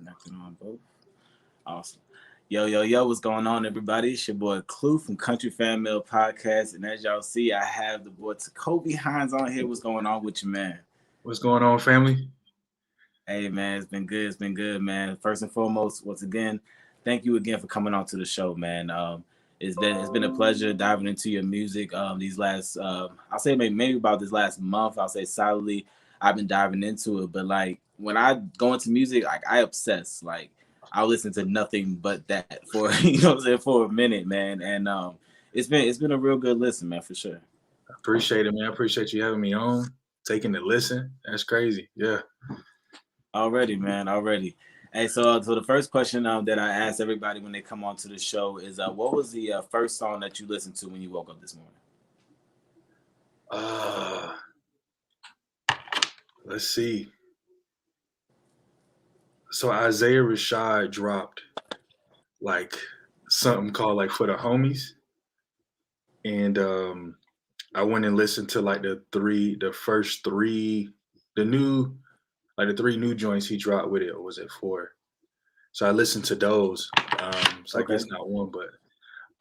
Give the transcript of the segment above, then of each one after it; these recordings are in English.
Connecting on both. Awesome. Yo, what's going on, everybody? It's your boy Clue from Country Fan Mail Podcast. And as y'all see, I have the boy Tecoby Hines on here. What's going on with you, man? What's going on, family? Hey, man, it's been good. It's been good, man. First and foremost, once again, thank you again for coming on to the show, man. It's been a pleasure diving into your music. These last, I'll say maybe about this last month, I'll say solidly, I've been diving into it. But like when I go into music, like I obsess. Like I'll listen to nothing but that for what I'm saying, for a minute, man. And it's been a real good listen, man, for sure. I appreciate it, man. I appreciate you having me on, taking the listen. That's crazy. Yeah. Already, man, already. Hey, so the first question that I ask everybody when they come onto the show is, what was the first song that you listened to when you woke up this morning? Uh, let's see. So Isaiah Rashad dropped like something called like For the Homies. And I went and listened to like the first three, the three new joints he dropped with it, or was it four? So I listened to those. So I Okay. guess not one, but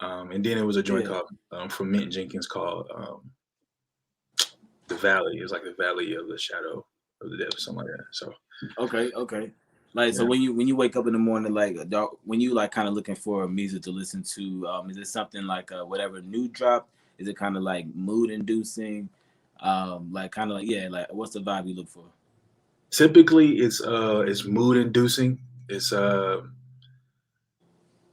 and then it was a joint Yeah. called from Mint Jenkins called The Valley. It was like the Valley of the Shadow of the Death, something like that. So Okay. Like so yeah. when you wake up in the morning, like when you like kind of looking for music to listen to, is it something like whatever new drop? Is it kind of like mood inducing? Like kind of like yeah, like what's the vibe you look for? Typically it's mood inducing. It's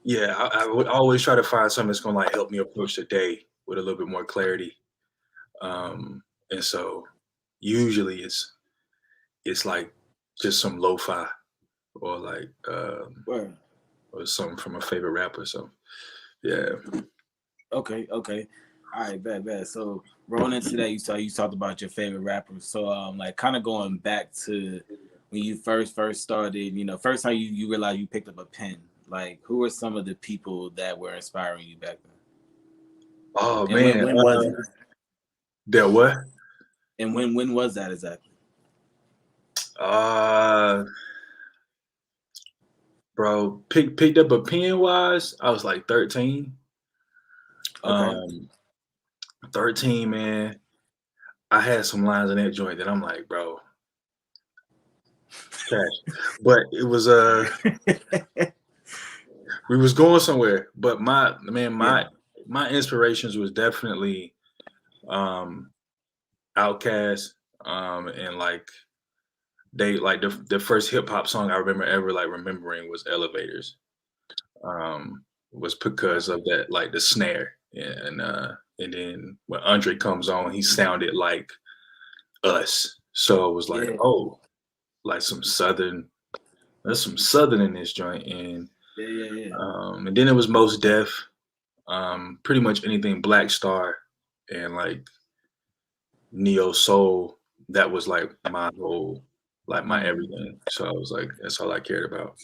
yeah, I would always try to find something that's gonna like help me approach the day with a little bit more clarity. And so usually it's like just some lo-fi or like Where? or something from a favorite rapper. So yeah. Okay. All right, bad. So rolling into that, you talked about your favorite rappers. So like kind of going back to when you first started, first time you realized you picked up a pen. Like who were some of the people that were inspiring you back then? Oh And when man, when was it? that what? And when was that exactly? Uh, bro, picked up a pen wise. I was like 13. Okay. Um, 13, man. I had some lines in that joint that I'm like, bro, cash. But it was we was going somewhere. But Yeah. my inspirations was definitely um Outkast, and like they like the first hip hop song I remember ever like remembering was Elevators. Was because of that like the snare and then when Andre comes on, he sounded like us. So it was like, Yeah. oh, like some southern. There's some southern in this joint, Yeah. and then it was Most Def, pretty much anything Black Star, and like neo soul. That was like my whole, like my Mm. everything. So I was like, that's all I cared about.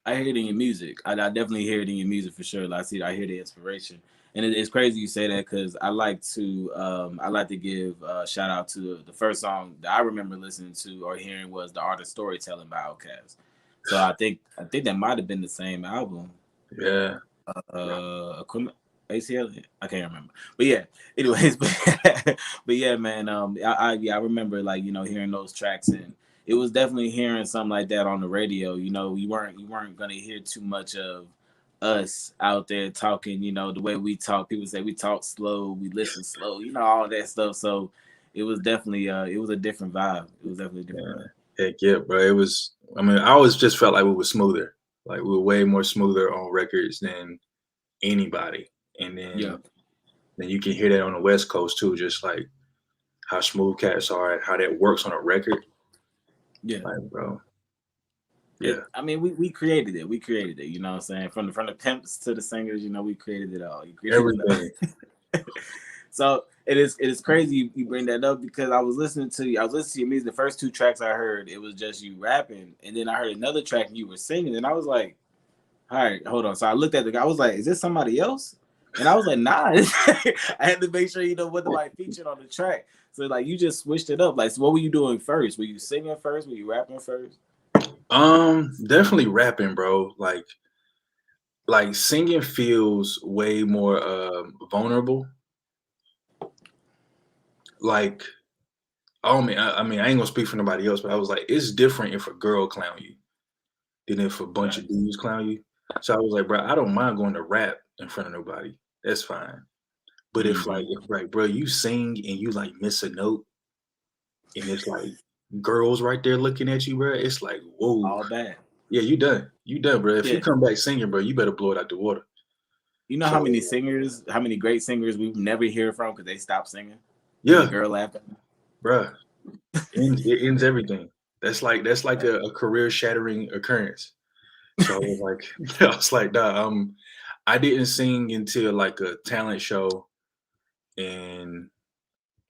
I hear it in your music. I definitely hear it in your music for sure. Like, I hear the inspiration, and it's crazy you say that because I like to give shout out to the first song that I remember listening to or hearing was the Art of Storytelling by Outkast. So I think that might have been the same album. Yeah, Equipment ACL. I can't remember, but yeah. Anyways, but yeah, man. I remember like hearing those tracks and it was definitely hearing something like that on the radio. You weren't gonna hear too much of us out there talking. The way we talk. People say we talk slow, we listen slow. All that stuff. So it was definitely it was a different vibe. It was definitely a different yeah, vibe. heck yeah, bro. It was. I mean, I always just felt like we were smoother. Like we were way more smoother on records than anybody. And Yeah, then you can hear that on the West Coast too, just like how smooth cats are, how that works on a record. yeah. Like, bro, yeah, I mean, we created it. We created it. You know what I'm saying? From the pimps to the singers, we created it all. You created it everything. all. So it is crazy you bring that up because I was listening to your music. The first two tracks I heard, it was just you rapping, and then I heard another track and you were singing, and I was like, all right, hold on. So I looked at the guy. I was like, is this somebody else? And I was like, nah. I had to make sure what the like featured on the track. So like you just switched it up. Like, so what were you doing first? Were you singing first? Were you rapping first? Definitely rapping, bro. Like singing feels way more vulnerable. Like, I mean, I ain't gonna speak for nobody else, but I was like, it's different if a girl clown you than if a bunch of Facts. dudes clown you. So I was like, bro, I don't mind going to rap in front of nobody. That's fine. But Hmm. if like, bro, you sing and you like miss a note and it's like girls right there looking at you, bro, it's like, whoa, All bad. yeah, you done. You done, bro. If you Yeah. come back singing, bro, you better blow it out the water. You know how So many singers, how many great singers we never hear from because they stopped singing and the yeah, girl laughed at them? bro, it ends everything. That's like a career shattering occurrence. So I was like, I was like, nah, I didn't sing until like a talent show and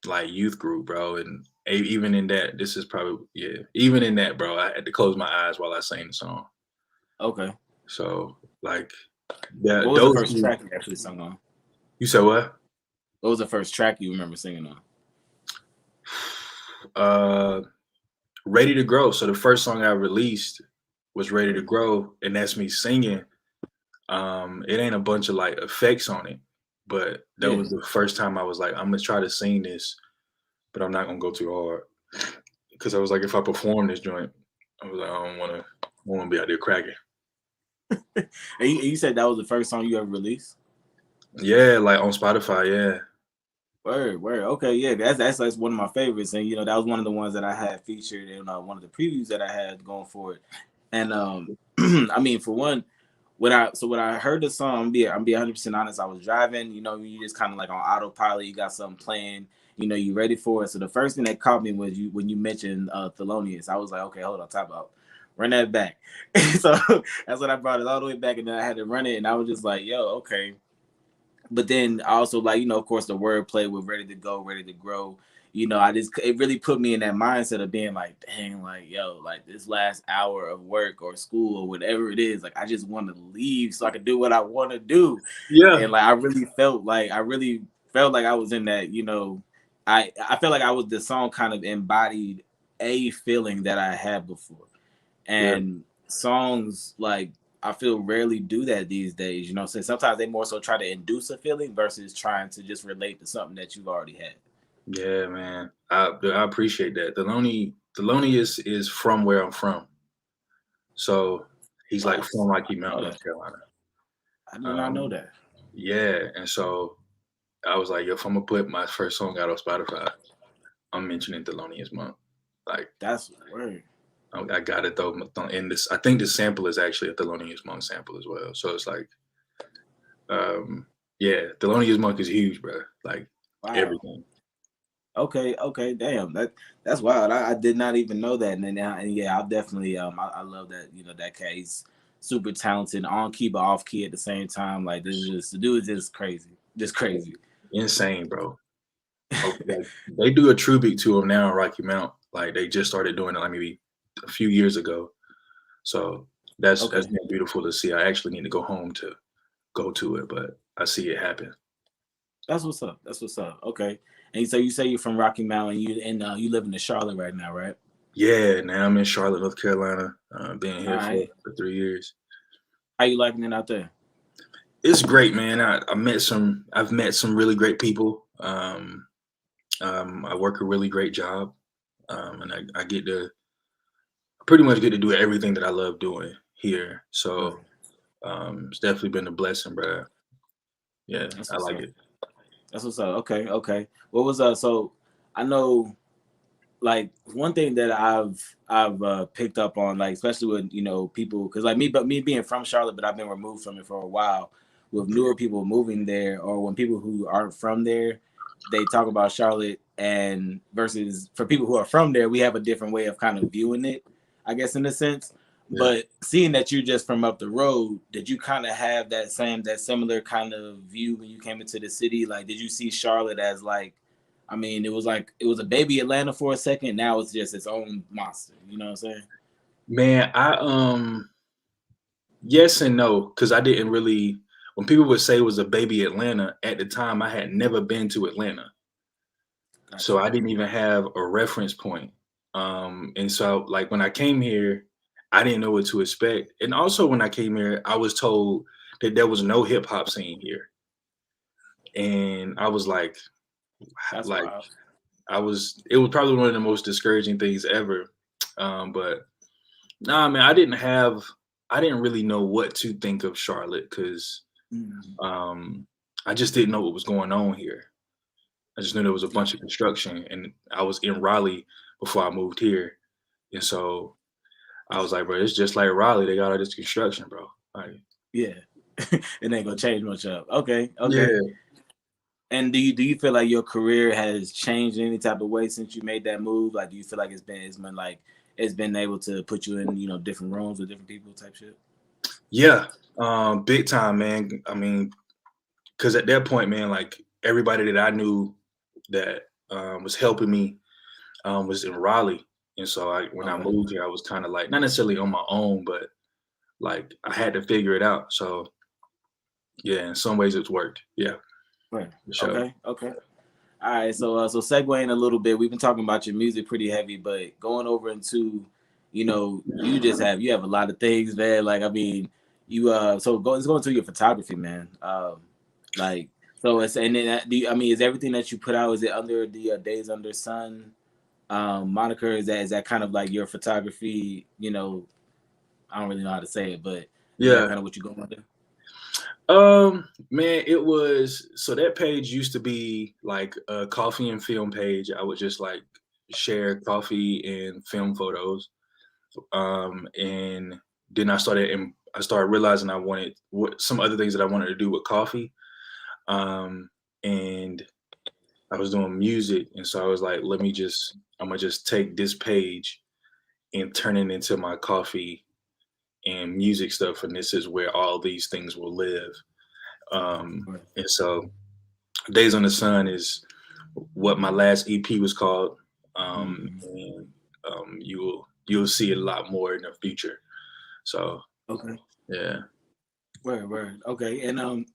like youth group, bro. And even in that, this is probably yeah. Even in that, bro, I had to close my eyes while I sang the song. Okay. So like, yeah, What was the those first two. track you actually sung on? You said what? What was the first track you remember singing on? Uh, Ready to Grow. So the first song I released was Ready to Right. Grow, and that's me singing. It ain't a bunch of like effects on it, but that Yeah. was the first time I was like, I'm gonna try to sing this, but I'm not gonna go too hard because I was like, if I perform this joint, I was like, I don't want to be out there cracking. And you said that was the first song you ever released? Yeah, like on Spotify. Yeah, Word, word. Okay, yeah, that's one of my favorites, and that was one of the ones that I had featured in one of the previews that I had going for it. And I mean, for one, when I heard the song, I'm be 100% honest. I was driving, you just kind of like on autopilot. You got something playing, you ready for it. So the first thing that caught me was you when you mentioned Thelonious. I was like, okay, hold on, top out, run that back. So that's when I brought it all the way back, and then I had to run it, and I was just like, yo, okay. But then also like of course the wordplay with ready to go, ready to grow. I just it really put me in that mindset of being like, dang, like yo, like this last hour of work or school or whatever it is, like I just want to leave so I can do what I want to do. yeah, And like I really felt like I was in that. I felt like I was the song kind of embodied a feeling that I had before, yeah, and songs like I feel rarely do that these days. So sometimes they more so try to induce a feeling versus trying to just relate to something that you've already had. yeah, man. I appreciate that. Thelonious is from where I'm from, so he's like from Facts. Rocky I Mount, know North that. Carolina. I did not know Um, that. yeah, and so I was like, if I'm gonna put my first song out on Spotify, I'm mentioning Thelonious Monk. Like, That's word. I got it though. And this, I think the sample is actually a Thelonious Monk sample as well. So it's like, um, yeah, Thelonious Monk is huge, bro. Like Wow. everything. Okay. Okay. Damn. That's wild. I did not even know that. And yeah, I'll definitely I love that. That cat. He's super talented, on key but off key at the same time. Like this is just the dude is just crazy. Just crazy. Insane, bro. Like they do a tribute to him now in Rocky Mount. Like they just started doing it like maybe a few years ago. So that's Okay. been beautiful to see. I actually need to go home to go to it, but I see it happen. That's what's up. That's what's up. Okay. And so you say you're from Rocky Mount, and you live in Charlotte right now, right? Yeah, now I'm in Charlotte, North Carolina. Been All here right. for 3 years. How you liking it out there? It's great, man. I've met some really great people. I work a really great job, and I get to pretty much get to do everything that I love doing here. Right. So it's definitely been a blessing, bro. Yeah, That's I what's like up. it. That's what's up. Okay. Okay. What was so I know like one thing that I've picked up on, like especially with people, because like me being from Charlotte, but I've been removed from it for a while. With newer people moving there, or when people who aren't from there, they talk about Charlotte, and versus for people who are from there, we have a different way of kind of viewing it, I guess in a sense. Yeah. But seeing that you're just from up the road, did you kind of have that similar kind of view when you came into the city? Like, did you see Charlotte as I mean, it was like it was a baby Atlanta for a second. Now it's just its own monster. You know what I'm saying? Man, I yes and no, because I didn't really when people would say it was a baby Atlanta, at the time I had never been to Atlanta. So Gotcha. I didn't even have a reference point. And so like when I came here, I didn't know what to expect. And also when I came here, I was told that there was no hip hop scene here. And I was That's like wild. it was probably one of the most discouraging things ever. But nah, man, I didn't really know what to think of Charlotte because Mhm. um, I just didn't know what was going on here. I just knew there was a bunch of Okay. construction, and I was in Raleigh before I moved here, and so I was like, bro, it's just like Raleigh. They got all this construction, bro. Like, Yeah. It ain't gonna change much up. Okay, okay. yeah, And do you feel like your career has changed in any type of way since you made that move? Like, do you feel like it's been like it's been able to put you in different rooms with different people type shit? yeah, big time, man. I mean, because at that point, man, like everybody that I knew that was helping me was in Raleigh, and so when I Okay. moved here, I was kind of like not necessarily on my own, but like I had to figure it out. So yeah, in some ways it's worked. Yeah, Right. for sure. Okay. Okay. All right. So segueing a little bit, we've been talking about your music pretty heavy, but going over into, you have a lot of things, man. Like, I mean, let's go into your photography, man. Like, so it's and then I mean, is everything that you put out, is it under the Days Under Sun moniker? Is that kind of like your photography? I don't really know how to say it, but is that Yeah. kind of what you go under? Man, it was so that page used to be like a coffee and film page. I would just like share coffee and film photos. And then I started realizing I wanted what some other things that I wanted to do with coffee. And I was doing music, and so I was like, I'm gonna just take this page and turn it into my coffee and music stuff, and this is where all these things will live. Right. And so Days on the Sun is what my last EP was called. Mhm. And you'll see it a lot more in the future. So Okay. yeah. Word. Okay. And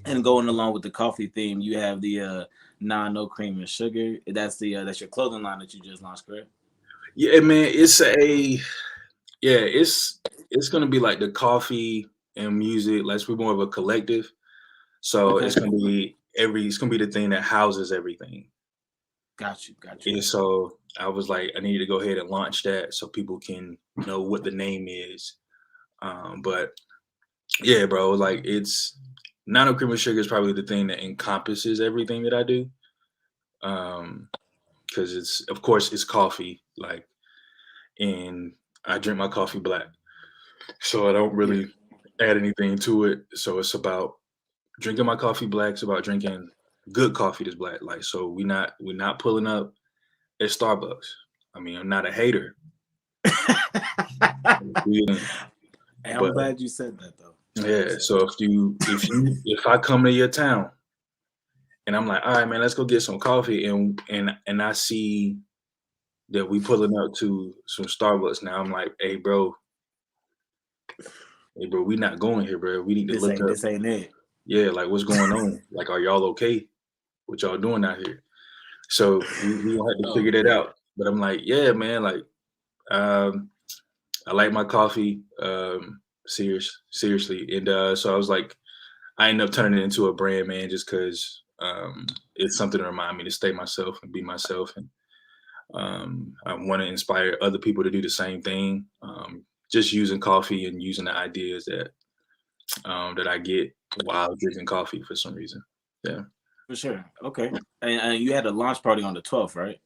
and going along with the coffee theme, you have the no cream and sugar. That's your clothing line that you just launched, correct? Yeah, man, it's gonna be like the coffee and music. Let's be more of a collective. So Okay. it's gonna be the thing that houses everything. Got you. Got you. And so I was like, I needed to go ahead and launch that so people can know what the name is. But yeah, bro, like it's nano cream and sugar is probably the thing that encompasses everything that I do. Um, because it's of course it's coffee, like, and I drink my coffee black, so I don't Yeah. really add anything to it. So it's about drinking my coffee black. It's about drinking good coffee that's black. Like, so we're not pulling up at Starbucks. I mean, I'm not a hater, we- Hey, I'm but glad you said that though. Glad you yeah. said So if I come to your town and I'm like, all right, man, let's go get some coffee, and I see that we pulling up to some Starbucks now, I'm like, hey, bro, we not going here, bro. We need to this look ain't up, this ain't it. yeah, like what's going on? Like, are y'all okay? What y'all doing out here? So we gonna have to Oh figure that man. out. But I'm like, yeah, man, like, um, I like my coffee, seriously, and so I was like, I ended up turning it into a brand, man, just because it's something to remind me to stay myself and be myself, and I want to inspire other people to do the same thing. Just using coffee and using the ideas that I get while drinking coffee for some reason. Yeah, For sure. Okay. And you had a launch party on the 12th, right?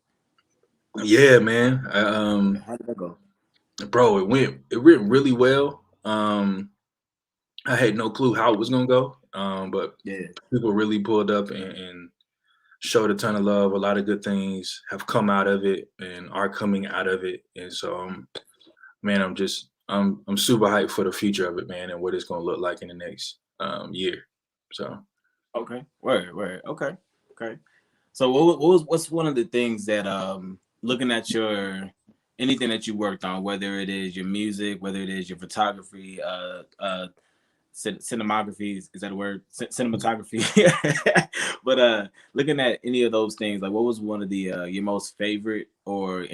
yeah, man. Okay. How did that go? Bro, it went really well. I had no clue how it was gonna go, but Yeah. people really pulled up and showed a ton of love. A lot of good things have come out of it and are coming out of it, and so man, I'm super hyped for the future of it, man, and what it's gonna look like in the next year. So Okay. Word. Okay. Okay. So what's one of the things that looking at your anything that you worked on, whether it is your music, whether it is your photography, cinematography, is that a word? Cinematography. But looking at any of those things, like what was one of the your most favorite or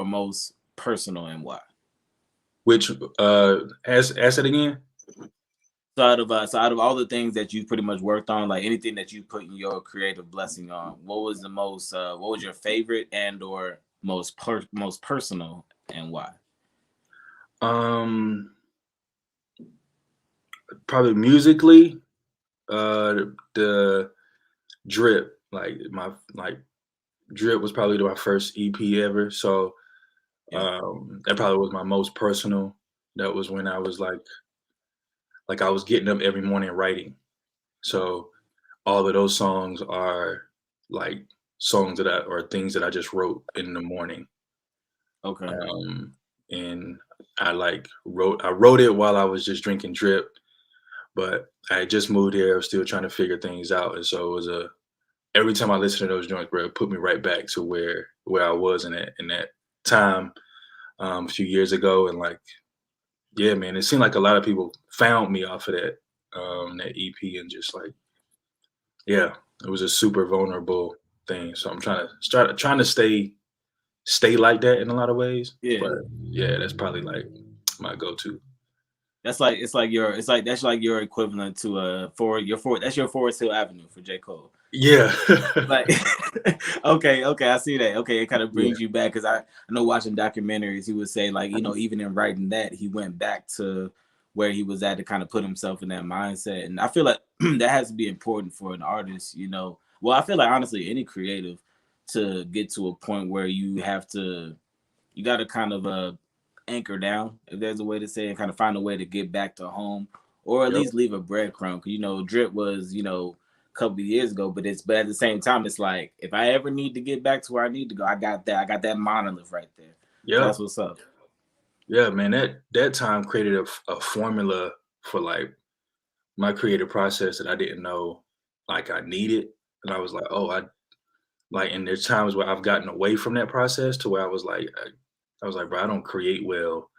most personal, and why? Which ask it again. So out of all the things that you pretty much worked on, like anything that you put in your creative blessing on, what was the most what was your favorite and or most personal, and why? Um, Probably musically, the drip, like drip was probably my first EP ever. So Yeah. that probably was my most personal. That was when I was like I was getting up every morning writing. So all of those songs are like songs that I or things that I just wrote in the morning. Okay. Um, and I wrote it while I was just drinking drip, but I had just moved here. I was still trying to figure things out, and so it was a every time I listen to those joints, bro, it put me right back to where I was in that time a few years ago, and like yeah, man, it seemed like a lot of people found me off of that EP, and just like yeah, it was a super vulnerable thing. So I'm trying to stay like that in a lot of ways, Yeah. but yeah, that's probably like my go-to. That's like it's like that's like your equivalent to that's your Forest Hill Avenue for J. Cole. Yeah. Like, okay, I see that. Okay, it kind of Yeah. brings you back because I know watching documentaries, he would say like, you know, even in writing that, he went back to where he was at to kind of put himself in that mindset, and I feel like that has to be important for an artist, you know. Well, I feel like honestly, any creative to get to a point where you got to kind of anchor down, if there's a way to say, and kind of find a way to get back to home, or at Yep. least leave a breadcrumb. 'Cause, you know, drip was, you know, a couple of years ago, but at the same time, it's like if I ever need to get back to where I need to go, I got that monolith right there. So Yep. that's what's up. Yeah, man, that time created a formula for like my creative process that I didn't know like I needed. And I was like, oh, I like, and there's times where I've gotten away from that process to where I was like, bro, I don't create well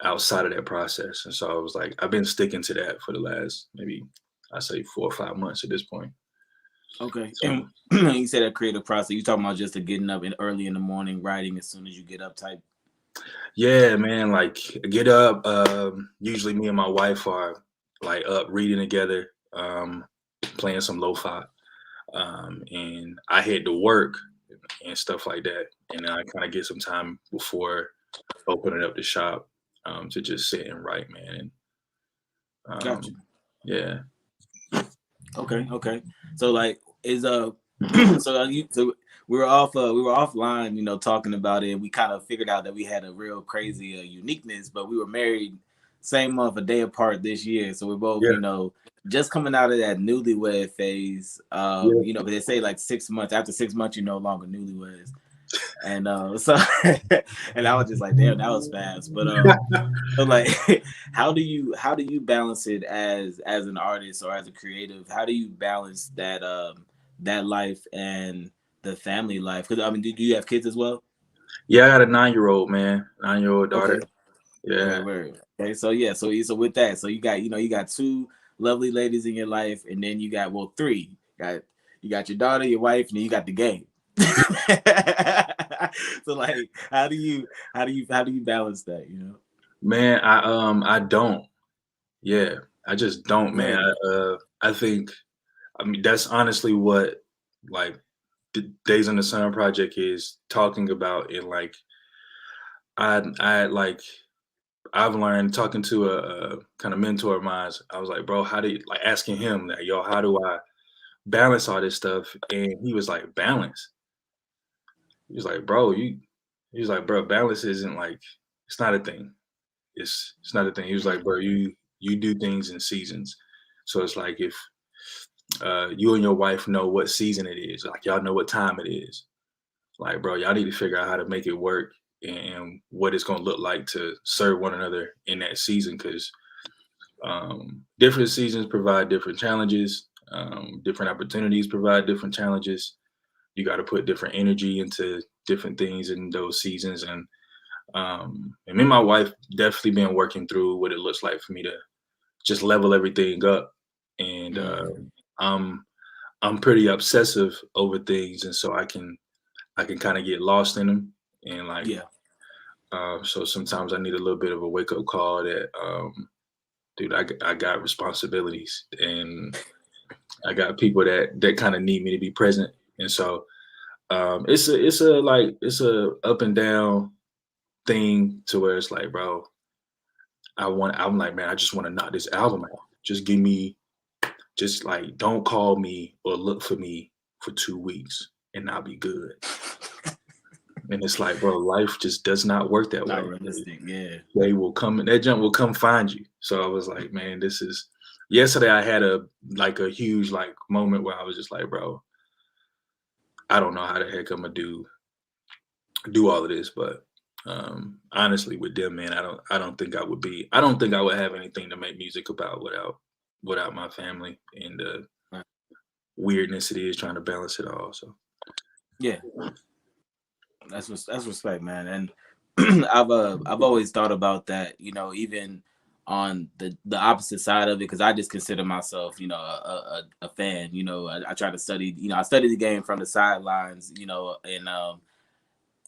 outside of that process. And so I was like, I've been sticking to that for the last maybe I say 4 or 5 months at this point. Okay, and So you said that creative process. You talking about just the getting up in early in the morning, writing as soon as you get up type. yeah, man, like get up. Usually me and my wife are like up reading together, playing some lo-fi. And I head to work and stuff like that. And then I kind of get some time before opening up the shop to just sit and write, man. And Gotcha. yeah, Okay. So like is so we were offline, you know, talking about it. We kind of figured out that we had a real crazy uniqueness, but we were married same month, a day apart this year. So we're both, yeah, you know, just coming out of that newlywed phase. yeah, You know, but they say like 6 months after 6 months, you're no longer newlyweds. And so and I was just like, damn, that was fast. But like how do you balance it as an artist or as a creative? How do you balance that that life and the family life? Because I mean, do you have kids as well? yeah. I got a 9-year-old man, 9-year-old daughter. Okay. Yeah, Where. Okay, so yeah, so with that, so you got, you know, you got two lovely ladies in your life, and then you got, well, three. You got your daughter, your wife, and then you got the game. So like how do you balance that, you know? man. I don't. Yeah, I just don't, man. Right. I think I mean that's honestly what like the Days on the Sun project is talking about. And like I like I've learned talking to a kind of mentor of mine. I was like, bro, how do you like asking him that, yo, how do I balance all this stuff? And he was like, balance. He was like, bro, he was like, bro, balance isn't like it's not a thing. It's not a thing. He was like, bro, you do things in seasons. So it's like if you and your wife know what season it is, like y'all know what time it is. Like, bro, y'all need to figure out how to make it work and what it's gonna look like to serve one another in that season. Because different seasons provide different challenges. Different opportunities provide different challenges. You got to put different energy into different things in those seasons. And me and my wife definitely been working through what it looks like for me to just level everything up. And Mm, I'm I'm pretty obsessive over things, and so I can kind of get lost in them. And like yeah. So sometimes I need a little bit of a wake up call that, dude, I got responsibilities and I got people that kind of need me to be present. And so it's a up and down thing to where it's like, bro, I'm like, man, I just want to knock this album out. Just give me, just like, don't call me or look for me for 2 weeks and I'll be good. And it's like, bro, life just does not work that Not way. realistic. Yeah. They will come, that jump will come find you. So I was like, man, this is, yesterday I had a huge like moment where I was just like, bro, I don't know how the heck I'm gonna do all of this, but honestly with them, man, I don't think I would have anything to make music about without my family and the Right. weirdness it is trying to balance it all. So Yeah. That's respect, man. And I've always thought about that, even on the opposite side of it, because I just consider myself, a fan. I try to study, I study the game from the sidelines,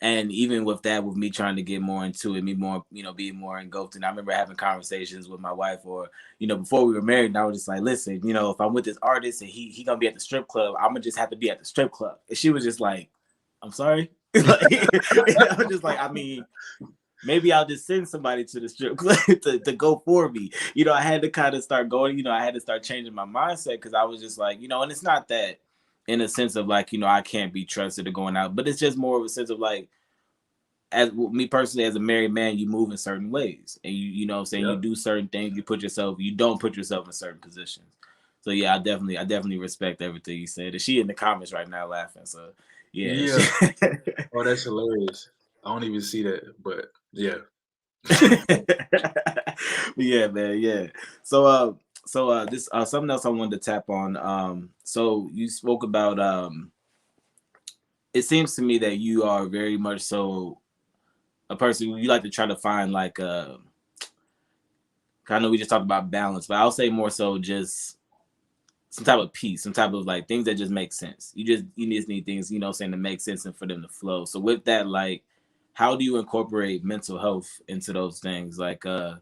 and even with that, with me trying to get more into it, me more, being more engulfed. And I remember having conversations with my wife, or before we were married, and I was just like, listen, if I'm with this artist and he gonna be at the strip club, I'm gonna just have to be at the strip club. And she was just like, I'm sorry. Like, I was just like, I mean, maybe I'll just send somebody to the strip club to go for me. I had to kind of start going, I had to start changing my mindset, because I was just like, and it's not that in a sense of like, I can't be trusted or going out, but it's just more of a sense of like, as me personally, as a married man, you move in certain ways, and you know what I'm saying, you yep. do certain things, you don't put yourself in certain positions. So yeah, I definitely respect everything you said. And she in the comments right now laughing. So yeah. Yeah. Oh, that's hilarious. I don't even see that, but yeah. Yeah, man, yeah. So this something else I wanted to tap on. So you spoke about it seems to me that you are very much so a person you like to try to find like I know we just talked about balance, but I'll say more so just some type of peace, some type of like things that just make sense. You just need things, saying, to make sense and for them to flow. So with that, like, how do you incorporate mental health into those things? What kind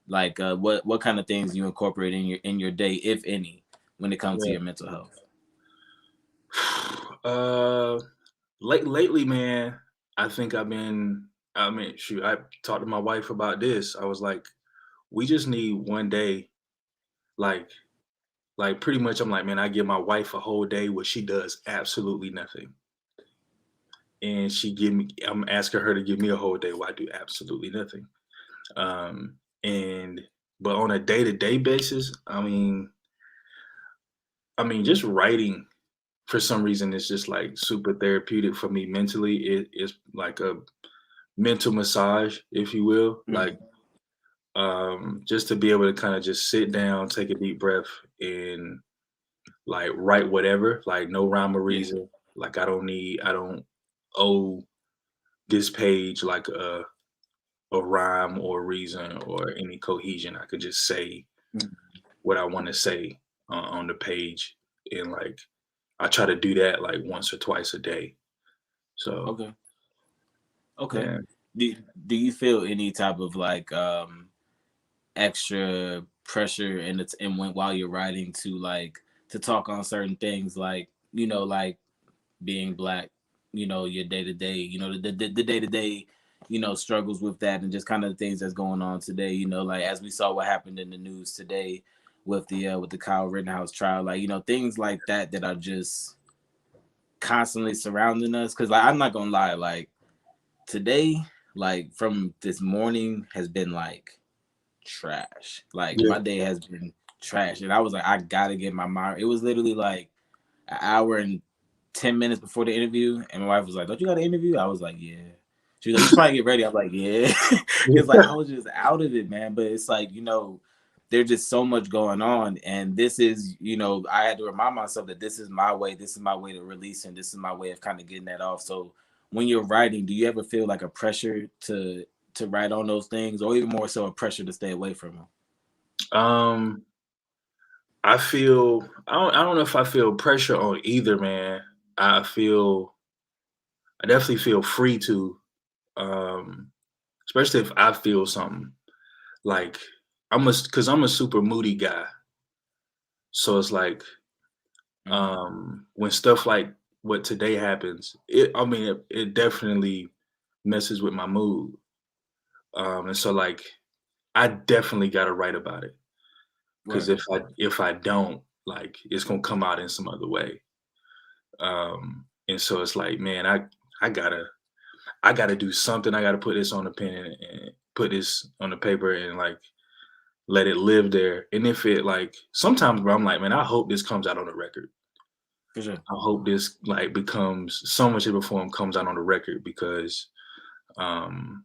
of things you incorporate in your day, if any, when it comes to Yeah. your mental health? Uh, lately, man, I think I mean, shoot, I talked to my wife about this. I was like, we just need one day, like, pretty much, I'm like, man, I give my wife a whole day where she does absolutely nothing. And I'm asking her to give me a whole day where I do absolutely nothing. And, but on a day to day basis, just writing for some reason is just like super therapeutic for me mentally. It is like a mental massage, if you will. Like, Mm, just to be able to kind of just sit down, take a deep breath, and like write whatever, like no rhyme or yeah. reason. Like I don't owe this page like a rhyme or reason or any cohesion. I could just say Mm, what I want to say on the page, and like I try to do that like once or twice a day. So okay. Okay. yeah, Do do you feel any type of like extra pressure in when while you're writing to like to talk on certain things, like like being black, your day to day, the day to day, struggles with that, and just kind of the things that's going on today, like as we saw what happened in the news today with the Kyle Rittenhouse trial, like things like that are just constantly surrounding us. Because like I'm not gonna lie, like today, like from this morning has been like trash. Like yeah, my day has been trash, and I was like, I gotta get my mind. It was literally like an hour and 10 minutes before the interview, and my wife was like, "Don't you got an interview?" I was like, "Yeah." She was like, "You should probably get ready." I was like, "Yeah." It's like I was just out of it, man. But it's like there's just so much going on, and this is I had to remind myself that this is my way. This is my way to release, and this is my way of kind of getting that off. So when you're writing, do you ever feel like a pressure to write on those things, or even more so a pressure to stay away from them? um, I don't know if I feel pressure on either, man. I feel I definitely feel free to. Um, especially if I feel something. Like because I'm a super moody guy, so it's like Mm-hmm. when stuff like what today happens, it definitely messes with my mood. And so like I definitely got to write about it because Right. if I don't, like it's gonna come out in some other way. And so it's like, man, I gotta I gotta do something. I gotta put this on the pen and put this on the paper and like let it live there. And if it like sometimes, bro, I'm like, man, I hope this comes out on the record. For sure. I hope this like becomes so much of a form comes out on the record because um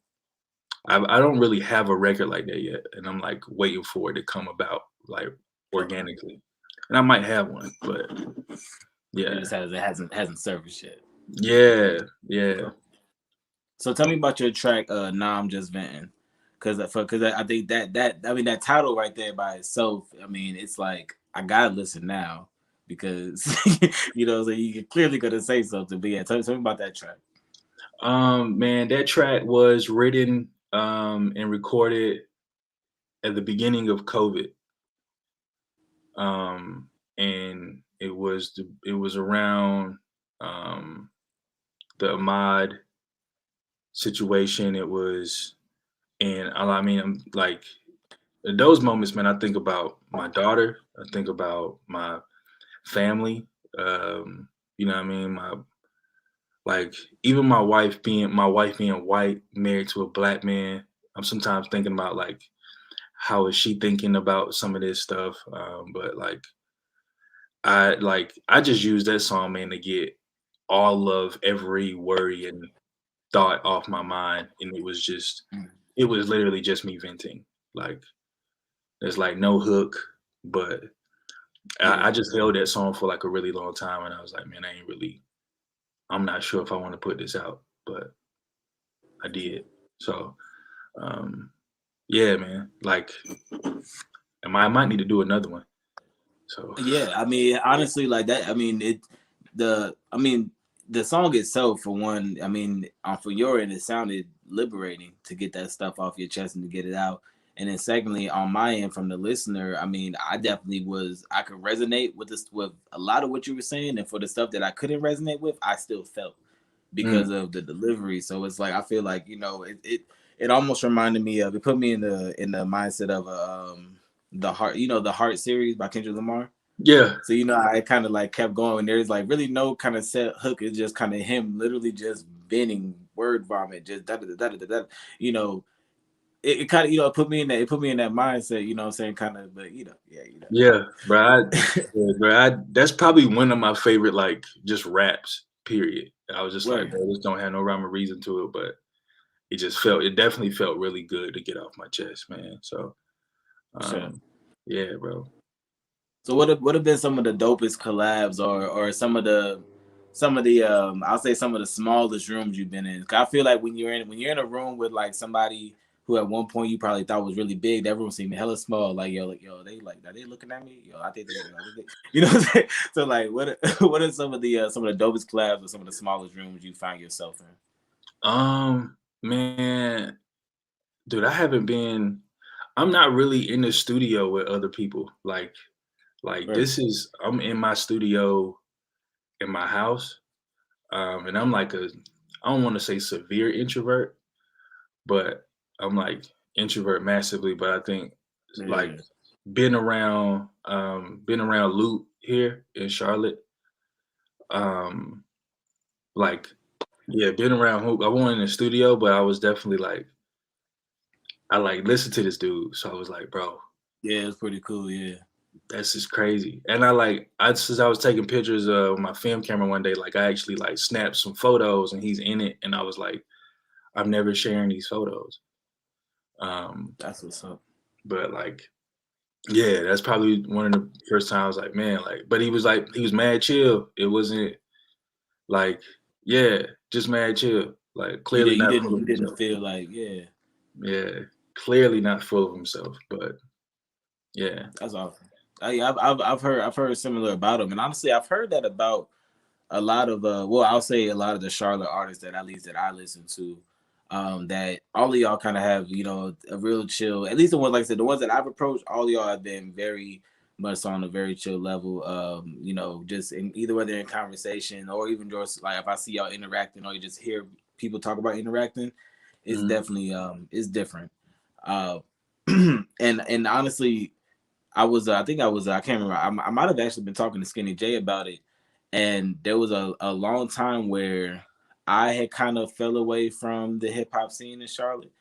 I don't really have a record like that yet, and I'm like waiting for it to come about like Okay. organically. And I might have one, but It yeah, just hasn't surfaced yet. yeah, yeah. Okay. So tell me about your track, "Nah, I'm Just Venting," because I think that I mean that title right there by itself. I mean, it's like I gotta listen now because so you clearly gonna say something. But yeah, tell me about that track. Man, that track was written and recorded at the beginning of COVID. And it was around um the Ahmad situation. It was and I mean I'm like at those moments, man, I think about my daughter, I think about my family, you know what I mean? My like even my wife being white, married to a black man. I'm sometimes thinking about like how is she thinking about some of this stuff? But I just use that song, man, to get all of every worry and thought off my mind, and Mm. it was literally just me venting. Like there's like no hook, but I Yeah. just held that song for like a really long time, and I was like, man, I'm not sure if I want to put this out, but I did. So um, yeah, man, like I might need to do another one. So Yeah, I mean, honestly, like that. I mean, I mean, the song itself, for one. I mean, for your end, it sounded liberating to get that stuff off your chest and to get it out. And then, secondly, on my end, from the listener, I mean, I definitely was. I could resonate with this with a lot of what you were saying, and for the stuff that I couldn't resonate with, I still felt because mm, of the delivery. So it's like I feel like it almost reminded me of it. Put me in the mindset of the heart. The Heart series by Kendrick Lamar. yeah, So I kind of like kept going. There's like really no kind of set hook. It's just kind of him literally just venting word vomit, just da da da da da da. You know, it kind of put me in that. It put me in that mindset. You know what I'm saying? Kind of, but yeah, yeah, bro. That's probably one of my favorite like just raps. Period. I was just like, word bro, this don't have no rhyme or reason to it, but it definitely felt really good to get off my chest, man. So for sure. um, yeah, bro. So what have been some of the dopest collabs or some of the I'll say some of the smallest rooms you've been in? 'Cause I feel like when you're in a room with like somebody who at one point you probably thought was really big, that room seemed hella small. Like yo, they like are they looking at me? Yo, I think you know what I'm saying? So like what are some of the dopest collabs or some of the smallest rooms you find yourself in? Man, dude, I'm not really in the studio with other people. Like Right. I'm in my studio in my house. And I'm like I don't want to say severe introvert, but I'm like introvert massively. But I think like Yeah. been around Loot here in Charlotte. Um, like yeah, been around Hoop. I wasn't in the studio, but I was definitely like I like listened to this dude. So I was like, bro, Yeah, it's pretty cool, yeah. that's just crazy. And I since I was taking pictures of my film camera one day, like I actually like snapped some photos and he's in it, and I was like, I'm never sharing these photos. Um, That's what's up. but like, yeah, that's probably one of the first times like, man, but he was mad chill. It wasn't like, yeah, just mad chill. Like clearly not full of You didn't himself. feel like, yeah, Yeah, clearly not full of himself. But yeah, that's awesome. I've heard similar about him, and honestly, I've heard that about a lot of I'll say a lot of the Charlotte artists that at least that I listen to. that all of y'all kind of have, you know, a real chill. At least the ones, like I said, the ones that I've approached, all of y'all have been very much on a very chill level. You know, just in either whether in conversation or even just like if I see y'all interacting or you just hear people talk about interacting, it's Mhm. definitely it's different. Uh, and honestly, I think I can't remember. I might have actually been talking to Skinny J about it, and there was a long time where I had kind of fell away from the hip hop scene in Charlotte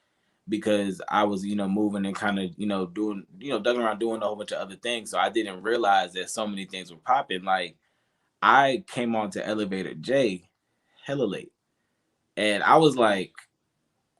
because I was, you know, moving and kind of, you know, doing, you know, ducking around doing a whole bunch of other things. So I didn't realize that so many things were popping. Like I came on to Elevator J hella late, and I was like,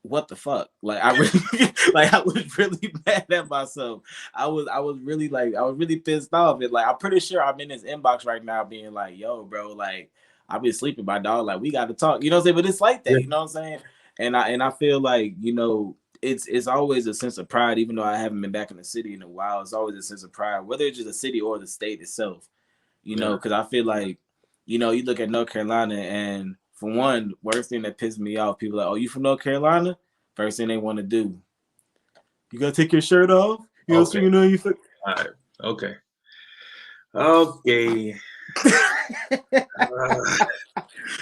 what the fuck? Like I really like I was really mad at myself. I was really like I was really pissed off. And like I'm pretty sure I'm in his inbox right now being like, yo, bro, like I've been sleeping, my dog. Like we gotta talk. You know what I'm saying? But it's like Yeah. that, you know what I'm saying? And I feel like, you know, it's always a sense of pride, even though I haven't been back in the city in a while. It's always a sense of pride, whether it's just a city or the state itself, you know, Yeah. because I feel like, you know, you look at North Carolina, and for one, worst thing that pissed me off, people are like, oh, you from North Carolina? First thing they want to do, you gotta take your shirt off. You know, so Okay. you know you. All right. Okay. Okay. Uh,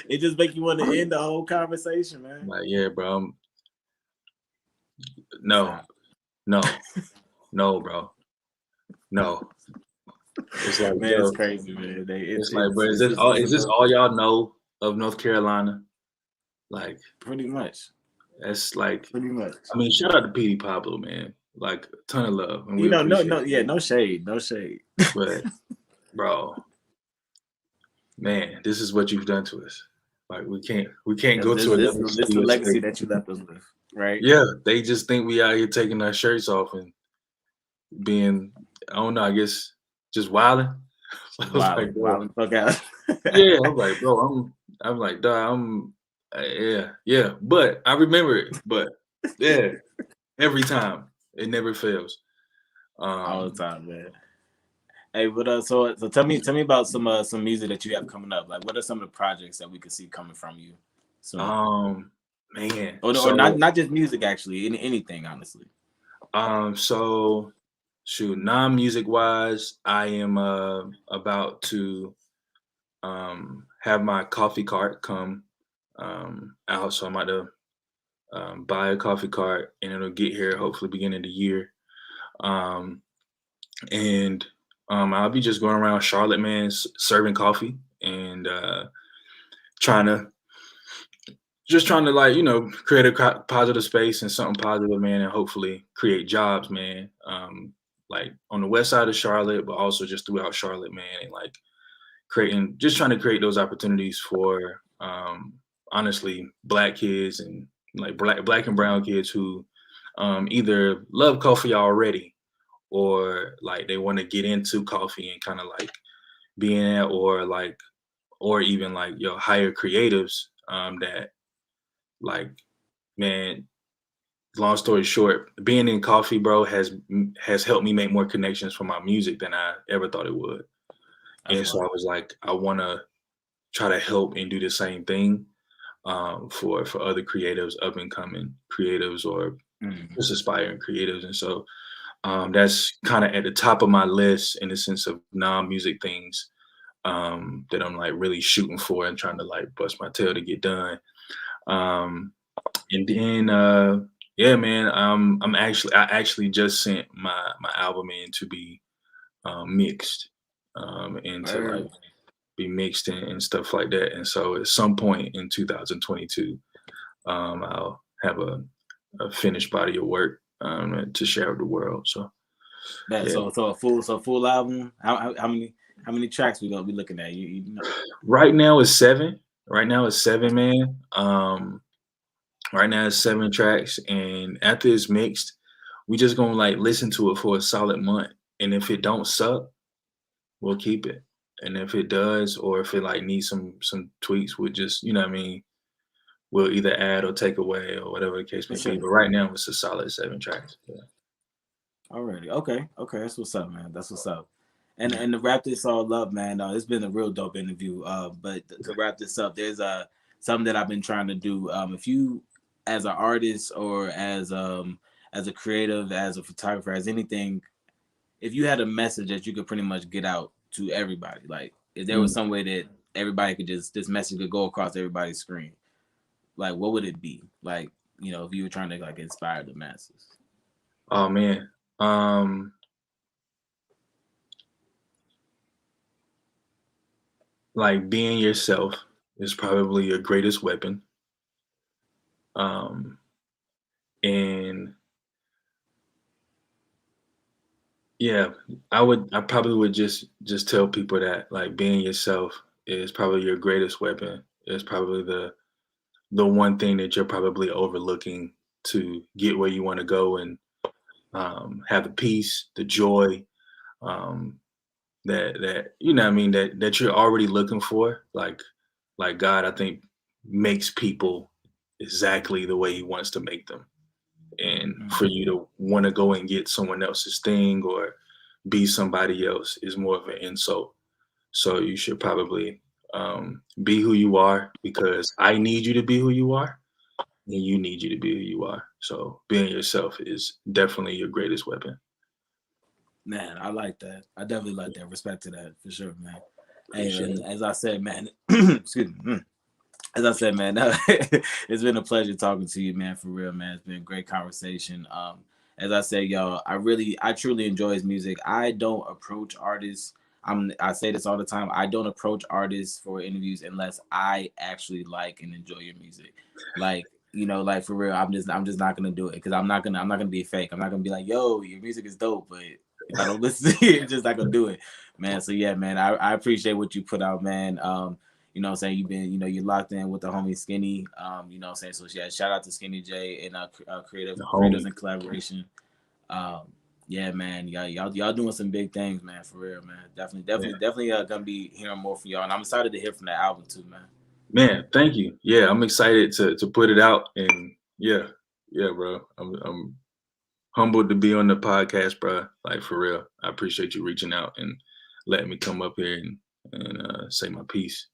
It just make you want to end the whole conversation, man. like, yeah, bro. No, Stop, no, no, bro. No. It's like, man. It's yo, crazy, man. it's like, bro, It's a is this little all y'all know of North Carolina? Like, pretty much, that's like, pretty much. I mean, shout out to PD Pablo, man. Like, a ton of love, and we You know, no, appreciate no, it. yeah, no shade, no shade. But, bro, man, this is what you've done to us. Like, we can't Because go to this another is city the or legacy state. that you left us with, right? Yeah, they just think we out here taking our shirts off and being, I don't know, I guess just wilding. I was like, Wild, bro, wild, fuck out. yeah, I'm like, bro, I'm like, dog, yeah, yeah, but I remember it, but yeah, every time it never fails. All the Um, time, man. Hey, but so tell me about some music that you have coming up. Like, what are some of the projects that we could see coming from you soon? um, man, Or so not just music, actually, anything, honestly. so shoot, non-music wise, I am about to have my coffee cart come out, so I'm about to buy a coffee cart, and it'll get here hopefully beginning of the year. Um, and I'll be just going around Charlotte, man, serving coffee and trying to trying to like create a positive space and something positive, man, and hopefully create jobs, man. Like on the west side of Charlotte, but also just throughout Charlotte, man, and like trying to create those opportunities for honestly black kids and like black and brown kids who either love coffee already or like they want to get into coffee and kind of like be in it, or even like hire creatives that like, man, long story short, being in coffee, bro, has helped me make more connections for my music than I ever thought it would. That's And so I wild. was like, I want to try to help and do the same thing for other creatives, up and coming creatives, or Mm. just aspiring creatives. And so that's kind of at the top of my list in the sense of non-music things that I'm like really shooting for and trying to like bust my tail to get done. Um, and then yeah, man, I actually just sent my album in to be mixed and to like Word. be mixed and stuff like that. And so at some point in 2022, I'll have a finished body of work to share with the world. So That yeah, so a full album. How many tracks we gonna be looking at? You know. right now it's seven. Right now it's seven, man. Right now it's 7 tracks, and after it's mixed, we just gonna like listen to it for a solid month. And if it don't suck, we'll keep it. And if it does, or if it like needs some tweaks, we'll just what I mean, we'll either add or take away or whatever the case For may be. sure. But right now it's a solid 7 tracks. Yeah. Already. Okay. Okay. That's what's up, man. That's what's up. Yeah. And to wrap this all up, man, it's been a real dope interview. But to wrap this up, there's something that I've been trying to do. If you as an artist or as a creative, as a photographer, as anything, if you had a message that you could pretty much get out to everybody, like if there was Mm. some way that everybody could just this message could go across everybody's screen, like what would it be? Like, if you were trying to like inspire the masses. Oh man. Like being yourself is probably your greatest weapon. Um, and yeah, I probably would just tell people that like being yourself is probably your greatest weapon. It's probably the one thing that you're probably overlooking to get where you want to go and have the peace, the joy, um, that what I mean that you're already looking for. Like God, I think makes people exactly the way He wants to make them, and Mm. for you to want to go and get someone else's thing or be somebody else is more of an insult. So you should probably be who you are because I need you to be who you are, and you need you to be who you are. So being yourself is definitely your greatest weapon. Man, I like that. I definitely like that. Respect to that for sure, man. Hey, Appreciate and it. as I said, man, excuse me. As I said, man, it's been a pleasure talking to you, man. For real, man. It's been a great conversation. As I said, y'all, I truly enjoy his music. I don't approach artists. I say this all the time. I don't approach artists for interviews unless I actually like and enjoy your music. Like, like for real, I'm just not gonna do it because I'm not gonna be fake. I'm not gonna be like, yo, your music is dope, but if I don't listen to it, just not gonna do it, man. So yeah, man, I appreciate what you put out, man. What I'm saying? You've been, you're locked in with the homie Skinny. What I'm saying? So yeah, shout out to Skinny J and The creators homie. and collaboration. Um, yeah, man, y'all doing some big things, man, for real, man. Definitely, Yeah. definitely, definitely gonna be hearing more from y'all. And I'm excited to hear from that album too, man. Man, thank you. Yeah, I'm excited to put it out and yeah, yeah, bro. I'm humbled to be on the podcast, bro. Like for real. I appreciate you reaching out and letting me come up here and say my piece.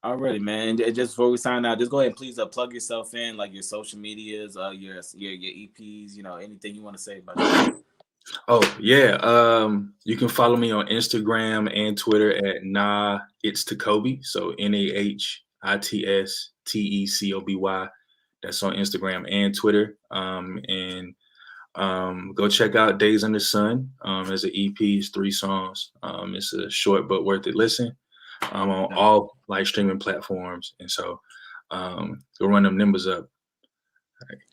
Already, man. And just before we sign out, just go ahead and please plug yourself in, like your social medias, your EPs, anything you want to say about yourself. Oh yeah. You can follow me on Instagram and Twitter at It's Tecoby. So NAHITSTECOBY. That's on Instagram and Twitter. And go check out Days in the Sun. As an EP, it's 3 songs. It's a short but worth it listen. On all live streaming platforms, and so go run them numbers up.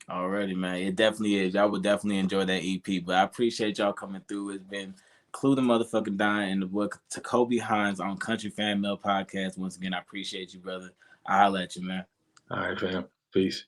Already, man. It definitely is. Y'all would definitely enjoy that EP. But I appreciate y'all coming through. It's been Clue the motherfucking Dying and the book Tecoby Hines on Country Fan Mail Podcast. Once again, I appreciate you, brother. I'll let you, man. All right, fam. Peace.